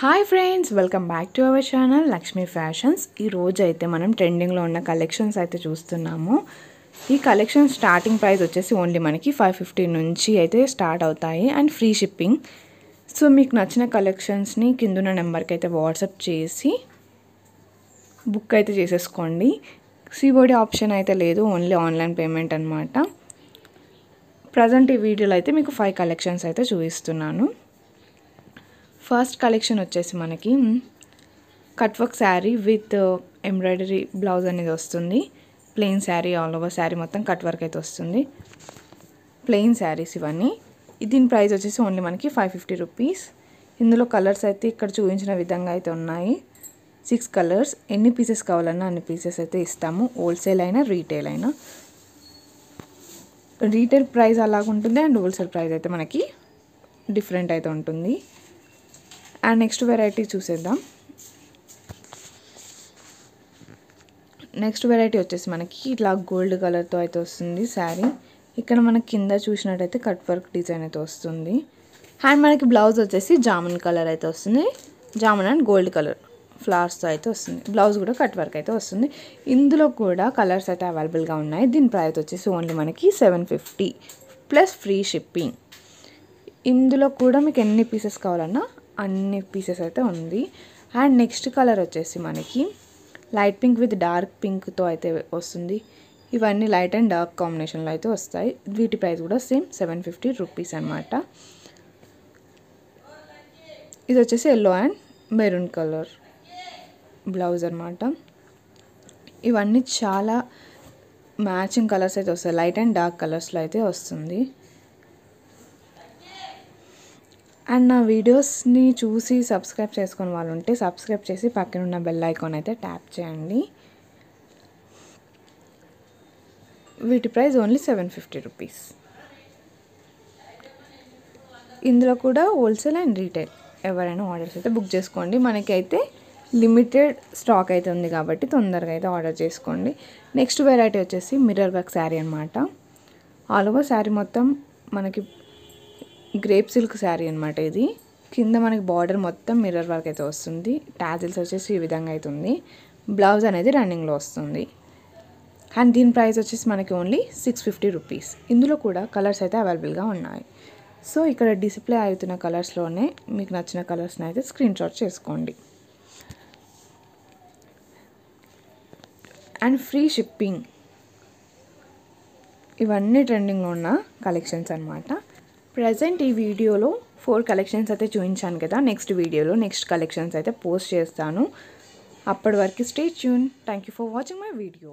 Hi friends, welcome back to our channel Lakshmi fashions. ఈ రోజు అయితే మనం ట్రెండింగ్లో ఉన్న కలెక్షన్స్ అయితే చూస్తున్నాము. ఈ కలెక్షన్ స్టార్టింగ్ ప్రైస్ వచ్చేసి ఓన్లీ మనకి 550 నుంచి అయితే స్టార్ట్ అవుతాయి అండ్ ఫ్రీ షిప్పింగ్. సో మీకు నచ్చిన కలెక్షన్స్ని కిందున్న నెంబర్కి అయితే వాట్సాప్ చేసి బుక్ అయితే చేసేసుకోండి. సిఓడి ఆప్షన్ అయితే లేదు, ఓన్లీ ఆన్లైన్ పేమెంట్ అనమాట. ప్రజెంట్ ఈ వీడియోలో అయితే మీకు 5 కలెక్షన్స్ అయితే చూపిస్తున్నాను. ఫస్ట్ కలెక్షన్ వచ్చేసి మనకి cut work sari with embroidery blouse అనేది వస్తుంది. Plain sari, all over sari మొత్తం కట్ వర్క్ అయితే వస్తుంది. ప్లెయిన్ శారీస్ ఇవన్నీ. దీని ప్రైస్ వచ్చేసి ఓన్లీ మనకి 550 రూపీస్. ఇందులో కలర్స్ అయితే ఇక్కడ చూపించిన విధంగా అయితే ఉన్నాయి. 6 కలర్స్. ఎన్ని పీసెస్ కావాలన్నా అన్ని పీసెస్ అయితే ఇస్తాము. హోల్సేల్ అయినా రీటైల్ అయినా. రీటైల్ ప్రైస్ అలాగుంటుంది అండ్ హోల్సేల్ ప్రైస్ అయితే మనకి డిఫరెంట్ అయితే ఉంటుంది. అండ్ నెక్స్ట్ వెరైటీ చూసేద్దాం. నెక్స్ట్ వెరైటీ వచ్చేసి మనకి ఇట్లా గోల్డ్ కలర్తో అయితే వస్తుంది శారీ. ఇక్కడ మనకి కింద చూసినట్టయితే కట్ వర్క్ డిజైన్ అయితే వస్తుంది. అండ్ మనకి బ్లౌజ్ వచ్చేసి జామున్ కలర్ అయితే వస్తుంది. జామున్ అండ్ గోల్డ్ కలర్ ఫ్లవర్స్తో అయితే వస్తుంది. బ్లౌజ్ కూడా కట్ వర్క్ అయితే వస్తుంది. ఇందులో కూడా కలర్స్ అయితే అవైలబుల్గా ఉన్నాయి. దీని ప్రైస్ వచ్చేసి ఓన్లీ మనకి 750 ప్లస్ ఫ్రీ షిప్పింగ్. ఇందులో కూడా మీకు ఎన్ని పీసెస్ కావాలన్నా అన్ని పీసెస్ అయితే ఉంది. అండ్ నెక్స్ట్ కలర్ వచ్చేసి మనకి లైట్ పింక్ విత్ డార్క్ పింక్తో అయితే వస్తుంది. ఇవన్నీ లైట్ అండ్ డార్క్ కాంబినేషన్లో అయితే వస్తాయి. వీటి ప్రైస్ కూడా సేమ్ 750 రూపీస్ అనమాట. ఇది వచ్చేసి yellow and maroon colour blouse అనమాట. ఇవన్నీ చాలా మ్యాచింగ్ కలర్స్ అయితే వస్తాయి. లైట్ అండ్ డార్క్ కలర్స్లో అయితే వస్తుంది. అండ్ నా వీడియోస్ని చూసి సబ్స్క్రైబ్ చేసుకుని వాళ్ళు ఉంటే సబ్స్క్రైబ్ చేసి పక్కన ఉన్న బెల్ ఐకాన్ అయితే ట్యాప్ చేయండి. వీటి ప్రైస్ ఓన్లీ 750 రూపీస్. ఇందులో కూడా హోల్సేల్ అండ్ రీటైల్ ఎవరైనా ఆర్డర్స్ అయితే బుక్ చేసుకోండి. మనకైతే లిమిటెడ్ స్టాక్ అయితే ఉంది కాబట్టి తొందరగా అయితే ఆర్డర్ చేసుకోండి. నెక్స్ట్ వెరైటీ వచ్చేసి మిర్రర్ వర్క్ శారీ అనమాట. ఆల్ ఓవర్ శారీ మొత్తం మనకి గ్రేప్ సిల్క్ శారీ అనమాట. ఇది కింద మనకి బార్డర్ మొత్తం మిర్రర్ వర్క్ అయితే వస్తుంది. టాజిల్స్ వచ్చేసి ఈ విధంగా అయితే ఉంది. బ్లౌజ్ అనేది రన్నింగ్లో వస్తుంది. అండ్ దీని ప్రైస్ వచ్చేసి మనకి ఓన్లీ 650 రూపీస్. ఇందులో కూడా కలర్స్ అయితే అవైలబుల్గా ఉన్నాయి. సో ఇక్కడ డిస్ప్లే అవుతున్న కలర్స్లోనే మీకు నచ్చిన కలర్స్ని అయితే స్క్రీన్ షాట్ చేసుకోండి. And free shipping. ఇవన్నీ ట్రెండింగ్లో ఉన్న కలెక్షన్స్ అనమాట. ప్రజెంట్ ఈ వీడియోలో 4 కలెక్షన్స్ అయితే చూపించాను కదా. నెక్స్ట్ వీడియోలో నెక్స్ట్ కలెక్షన్స్ అయితే పోస్ట్ చేస్తాను. అప్పటి వరకు stay tune. Thank you for watching my video.